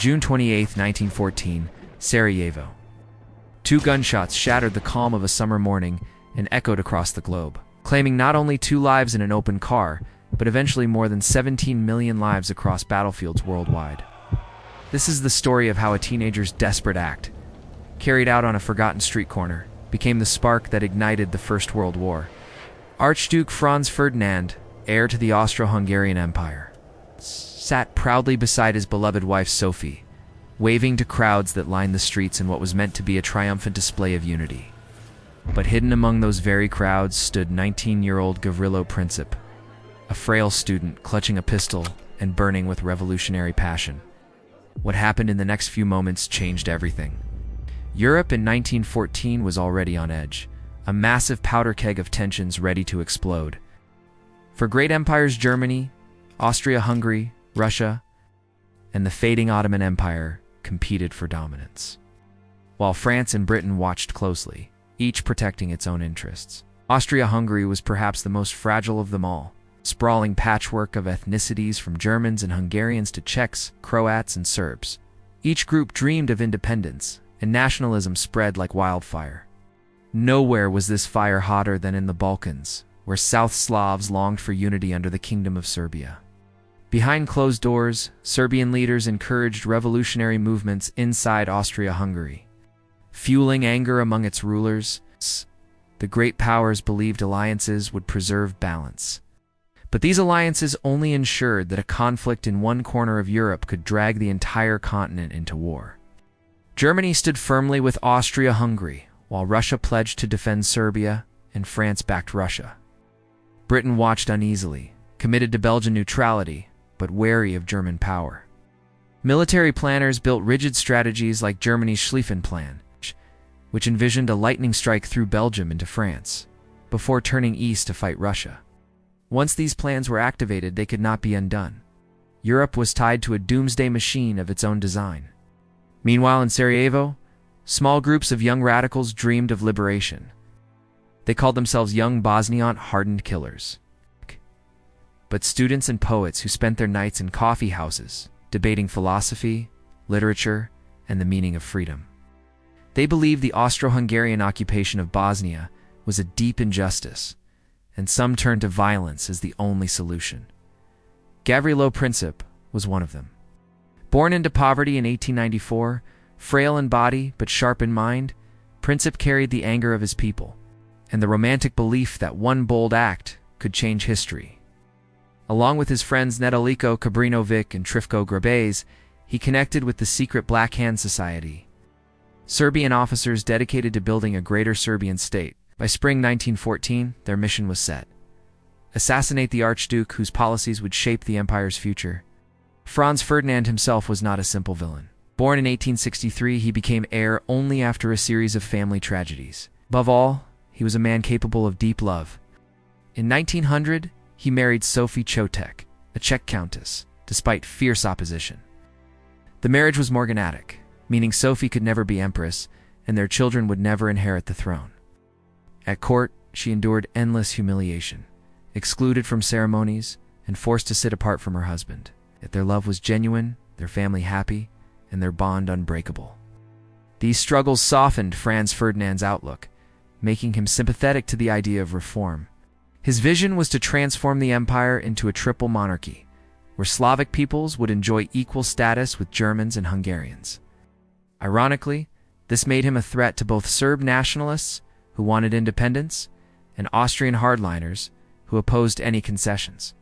June 28, 1914, Sarajevo. Two gunshots shattered the calm of a summer morning and echoed across the globe, claiming not only 2 lives in an open car, but eventually more than 17 million lives across battlefields worldwide. This is the story of how a teenager's desperate act, carried out on a forgotten street corner, became the spark that ignited the First World War. Archduke Franz Ferdinand, heir to the Austro-Hungarian Empire, sat proudly beside his beloved wife Sophie, waving to crowds that lined the streets in what was meant to be a triumphant display of unity. But hidden among those very crowds stood 19-year-old Gavrilo Princip, a frail student clutching a pistol and burning with revolutionary passion. What happened in the next few moments changed everything. Europe in 1914 was already on edge, a massive powder keg of tensions ready to explode. For great empires Germany, Austria-Hungary, Russia, and the fading Ottoman Empire competed for dominance, while France and Britain watched closely, each protecting its own interests. Austria-Hungary was perhaps the most fragile of them all, sprawling patchwork of ethnicities from Germans and Hungarians to Czechs, Croats, and Serbs. Each group dreamed of independence, and nationalism spread like wildfire. Nowhere was this fire hotter than in the Balkans, where South Slavs longed for unity under the Kingdom of Serbia. Behind closed doors, Serbian leaders encouraged revolutionary movements inside Austria-Hungary. Fueling anger among its rulers, the great powers believed alliances would preserve balance. But these alliances only ensured that a conflict in one corner of Europe could drag the entire continent into war. Germany stood firmly with Austria-Hungary, while Russia pledged to defend Serbia and France backed Russia. Britain watched uneasily, committed to Belgian neutrality, but wary of German power. Military planners built rigid strategies like Germany's Schlieffen Plan, which envisioned a lightning strike through Belgium into France, before turning east to fight Russia. Once these plans were activated, they could not be undone. Europe was tied to a doomsday machine of its own design. Meanwhile, in Sarajevo, small groups of young radicals dreamed of liberation. They called themselves young Bosnian hardened killers. But students and poets who spent their nights in coffee houses, debating philosophy, literature, and the meaning of freedom. They believed the Austro-Hungarian occupation of Bosnia was a deep injustice, and some turned to violence as the only solution. Gavrilo Princip was one of them. Born into poverty in 1894, frail in body but sharp in mind, Princip carried the anger of his people, and the romantic belief that one bold act could change history. Along with his friends Nedeljko Kabrinovic and Trifko Grabez, he connected with the secret Black Hand Society, Serbian officers dedicated to building a greater Serbian state. By spring 1914, their mission was set: assassinate the Archduke whose policies would shape the empire's future. Franz Ferdinand himself was not a simple villain. Born in 1863, he became heir only after a series of family tragedies. Above all, he was a man capable of deep love. In 1900, he married Sophie Chotek, a Czech countess, despite fierce opposition. The marriage was morganatic, meaning Sophie could never be empress, and their children would never inherit the throne. At court, she endured endless humiliation, excluded from ceremonies, and forced to sit apart from her husband. Yet their love was genuine, their family happy, and their bond unbreakable. These struggles softened Franz Ferdinand's outlook, making him sympathetic to the idea of reform. His vision was to transform the empire into a triple monarchy, where Slavic peoples would enjoy equal status with Germans and Hungarians. Ironically, this made him a threat to both Serb nationalists, who wanted independence, and Austrian hardliners, who opposed any concessions.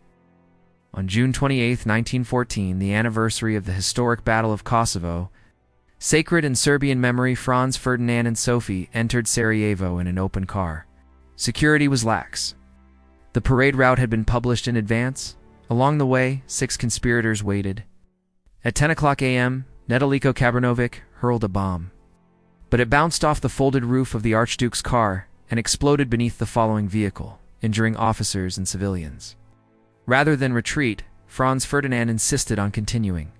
On June 28, 1914, the anniversary of the historic Battle of Kosovo, sacred in Serbian memory, Franz Ferdinand and Sophie entered Sarajevo in an open car. Security was lax. The parade route had been published in advance. Along the way, 6 conspirators waited. At 10 o'clock a.m., Nedeljko Kabrinovic hurled a bomb. But it bounced off the folded roof of the Archduke's car and exploded beneath the following vehicle, injuring officers and civilians. Rather than retreat, Franz Ferdinand insisted on continuing.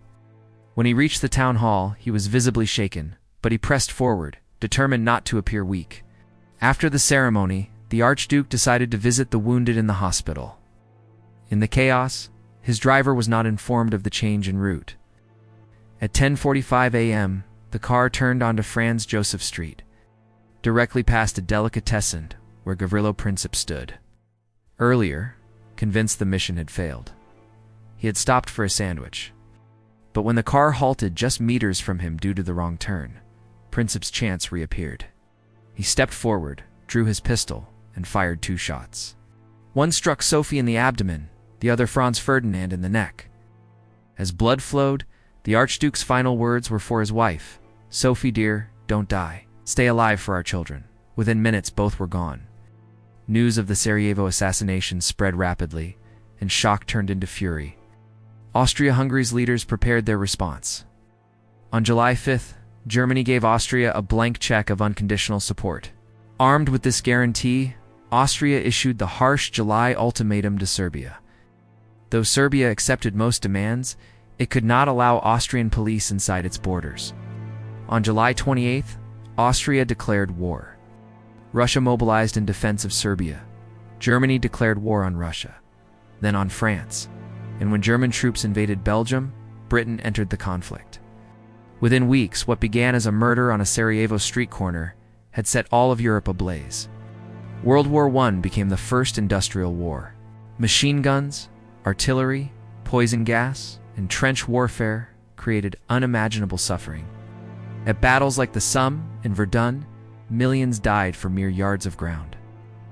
When he reached the town hall, he was visibly shaken, but he pressed forward, determined not to appear weak. After the ceremony, the Archduke decided to visit the wounded in the hospital. In the chaos, his driver was not informed of the change in route. At 10:45 a.m., the car turned onto Franz Joseph Street, directly past a delicatessen where Gavrilo Princip stood. Earlier, convinced the mission had failed, he had stopped for a sandwich. But when the car halted just meters from him due to the wrong turn, Princip's chance reappeared. He stepped forward, drew his pistol, and fired 2 shots. One struck Sophie in the abdomen, the other Franz Ferdinand in the neck. As blood flowed, the Archduke's final words were for his wife. "Sophie dear, don't die. Stay alive for our children." Within minutes, both were gone. News of the Sarajevo assassination spread rapidly, and shock turned into fury. Austria-Hungary's leaders prepared their response. On July 5th, Germany gave Austria a blank check of unconditional support. Armed with this guarantee, Austria issued the harsh July ultimatum to Serbia. Though Serbia accepted most demands, it could not allow Austrian police inside its borders. On July 28th, Austria declared war. Russia mobilized in defense of Serbia. Germany declared war on Russia, then on France. And when German troops invaded Belgium, Britain entered the conflict. Within weeks, what began as a murder on a Sarajevo street corner had set all of Europe ablaze. World War I became the first industrial war. Machine guns, artillery, poison gas, and trench warfare created unimaginable suffering. At battles like the Somme and Verdun, millions died for mere yards of ground.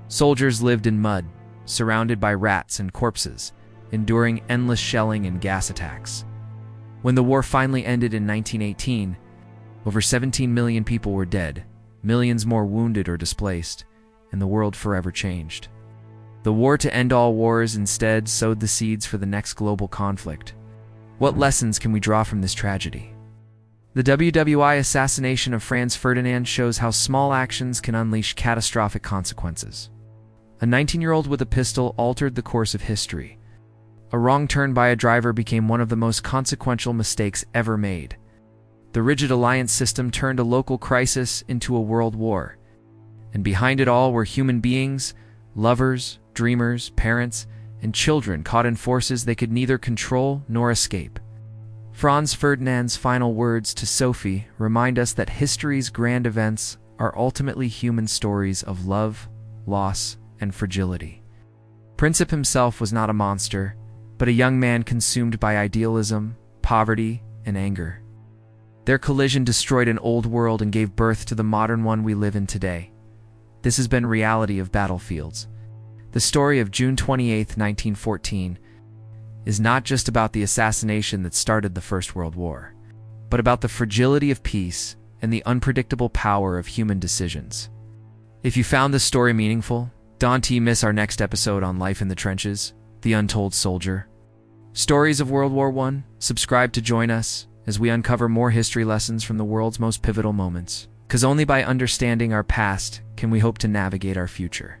Soldiers lived in mud, surrounded by rats and corpses, enduring endless shelling and gas attacks. When the war finally ended in 1918, over 17 million people were dead, millions more wounded or displaced, and the world forever changed. The war to end all wars instead sowed the seeds for the next global conflict. What lessons can we draw from this tragedy? The WWI assassination of Franz Ferdinand shows how small actions can unleash catastrophic consequences. A 19-year-old with a pistol altered the course of history. A wrong turn by a driver became one of the most consequential mistakes ever made. The rigid alliance system turned a local crisis into a world war. And behind it all were human beings, lovers, dreamers, parents, and children caught in forces they could neither control nor escape. Franz Ferdinand's final words to Sophie remind us that history's grand events are ultimately human stories of love, loss, and fragility. Princip himself was not a monster, but a young man consumed by idealism, poverty, and anger. Their collision destroyed an old world and gave birth to the modern one we live in today. This has been reality of battlefields. The story of June 28, 1914, is not just about the assassination that started the First World War, but about the fragility of peace and the unpredictable power of human decisions. If you found this story meaningful, don't miss our next episode on Life in the Trenches, The Untold Soldier. Stories of World War I, subscribe to join us as we uncover more history lessons from the world's most pivotal moments. Because only by understanding our past can we hope to navigate our future.